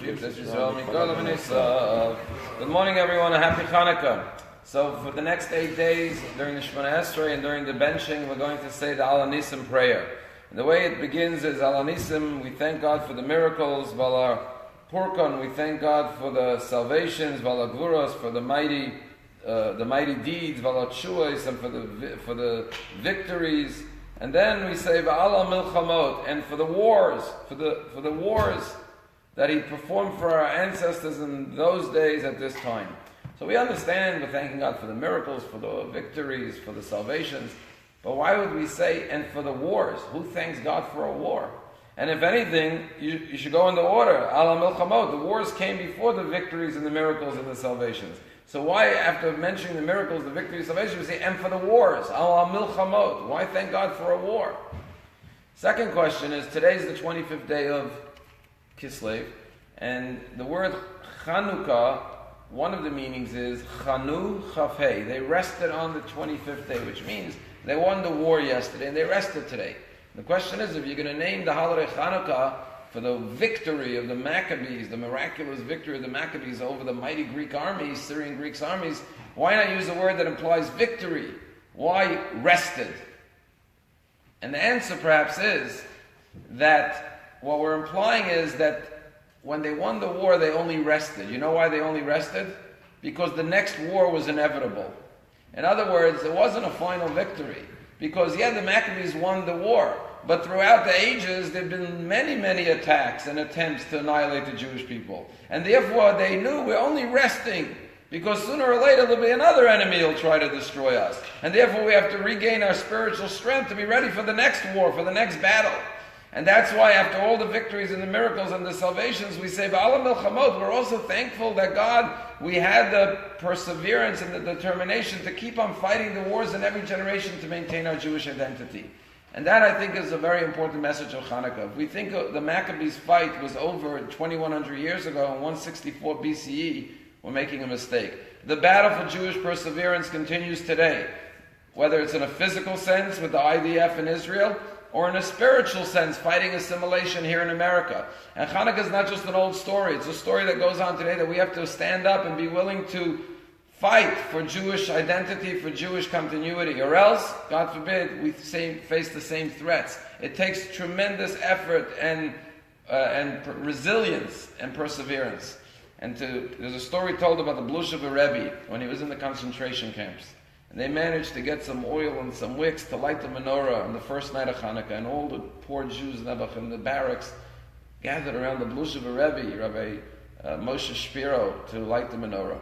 Good morning, everyone. A happy Chanukah. So for the next 8 days, during the Shemona Esrei and during the benching, we're going to say the Al Nisim prayer. And the way it begins is Al Nisim, we thank God for the miracles, Vala Purkon, we thank God for the salvations, Vala Gvuros, for the mighty deeds, Vala Tshuos, and for the victories. And then we say Va'ala Milchamot, and for the wars, for the wars that He performed for our ancestors in those days at this time. So we understand we're thanking God for the miracles, for the victories, for the salvations. But why would we say, and for the wars? Who thanks God for a war? And if anything, you should go in the order. Ala Milchamot. The wars came before the victories and the miracles and the salvations. So why, after mentioning the miracles, the victories, salvation, we say, and for the wars? Ala Milchamot. Why thank God for a war? Second question is, today's the 25th day of Kislev, and the word Chanukah, one of the meanings is Chanu Chafei. They rested on the 25th day, which means they won the war yesterday and they rested today. The question is, if you're going to name the holiday Chanukah for the victory of the Maccabees, the miraculous victory of the Maccabees over the mighty Greek armies, Syrian Greeks armies, why not use a word that implies victory? Why rested? And the answer perhaps is that what we're implying is that when they won the war, they only rested. You know why they only rested? Because the next war was inevitable. In other words, it wasn't a final victory. Because, the Maccabees won the war. But throughout the ages, there have been many, many attacks and attempts to annihilate the Jewish people. And therefore, they knew we're only resting. Because sooner or later, there'll be another enemy who'll try to destroy us. And therefore, we have to regain our spiritual strength to be ready for the next war, for the next battle. And that's why after all the victories and the miracles and the salvations, we say, Ba'alam Milchamot, we're also thankful that God, we had the perseverance and the determination to keep on fighting the wars in every generation to maintain our Jewish identity. And that, I think, is a very important message of Chanukah. If we think the Maccabees fight was over 2,100 years ago in 164 BCE, we're making a mistake. The battle for Jewish perseverance continues today, whether it's in a physical sense with the IDF in Israel, or in a spiritual sense, fighting assimilation here in America. And Chanukah is not just an old story. It's a story that goes on today that we have to stand up and be willing to fight for Jewish identity, for Jewish continuity. Or else, God forbid, we face the same threats. It takes tremendous effort and resilience and perseverance. And there's a story told about the Blushever Rebbe when he was in the concentration camps. And they managed to get some oil and some wicks to light the menorah on the first night of Chanukah. And all the poor Jews in the barracks gathered around the Blushever Rebbe, Rabbi Moshe Shapiro, to light the menorah.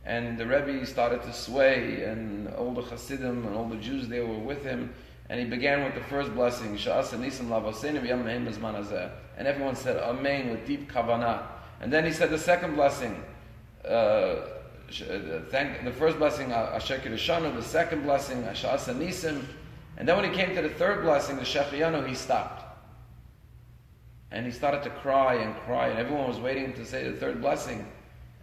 And the Rebbe started to sway, and all the Hasidim and all the Jews there were with him. And he began with the first blessing, Sha'as Nisim Lavoseinu V'yam Mehem B'zman Hazeh. And everyone said Amen with deep kavanah. And then he said the second blessing, the first blessing, Asher Kiddushanu, the second blessing, Sha'as Nisim. And then when he came to the third blessing, the Shechiyanu, he stopped. And he started to cry, and everyone was waiting to say the third blessing.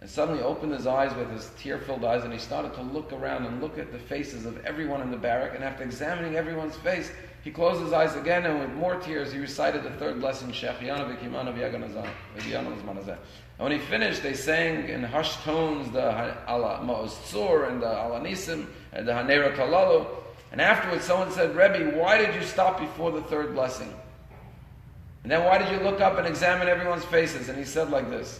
And suddenly opened his eyes with his tear-filled eyes, and he started to look around and look at the faces of everyone in the barrack. And after examining everyone's face, he closed his eyes again, and with more tears, he recited the third blessing, Shechiyanu V'kimanu V'yaganazah. And when he finished, they sang in hushed tones the Ala Ma'oz Tzur and the Ala Nisim and the Hanera Talalu. And afterwards, someone said, Rebbe, why did you stop before the third blessing? And then why did you look up and examine everyone's faces? And he said like this.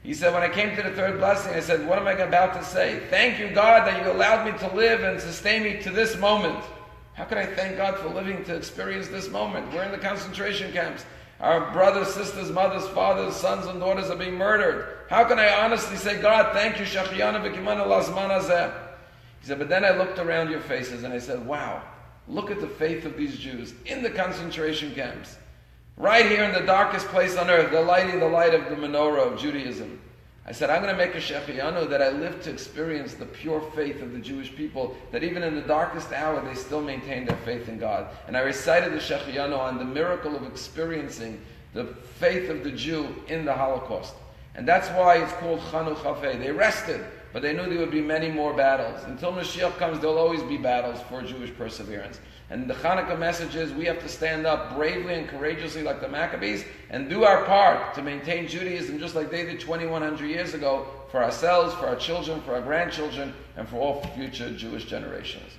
He said, when I came to the third blessing, I said, what am I about to say? Thank you, God, that you allowed me to live and sustain me to this moment. How can I thank God for living to experience this moment? We're in the concentration camps. Our brothers, sisters, mothers, fathers, sons, and daughters are being murdered. How can I honestly say, God, thank you, Shechiyanu V'kimanu Lazman Hazeh? He said, but then I looked around your faces and I said, wow, look at the faith of these Jews in the concentration camps. Right here in the darkest place on earth, they're lighting the light of the menorah of Judaism. I said, I'm going to make a Shechiyanu that I live to experience the pure faith of the Jewish people, that even in the darkest hour, they still maintain their faith in God. And I recited the Shechiyanu on the miracle of experiencing the faith of the Jew in the Holocaust. And that's why it's called Chanu Chafei. They rested, but they knew there would be many more battles. Until Mashiach comes, there'll always be battles for Jewish perseverance. And the Chanukah message is we have to stand up bravely and courageously like the Maccabees and do our part to maintain Judaism just like they did 2,100 years ago for ourselves, for our children, for our grandchildren, and for all future Jewish generations.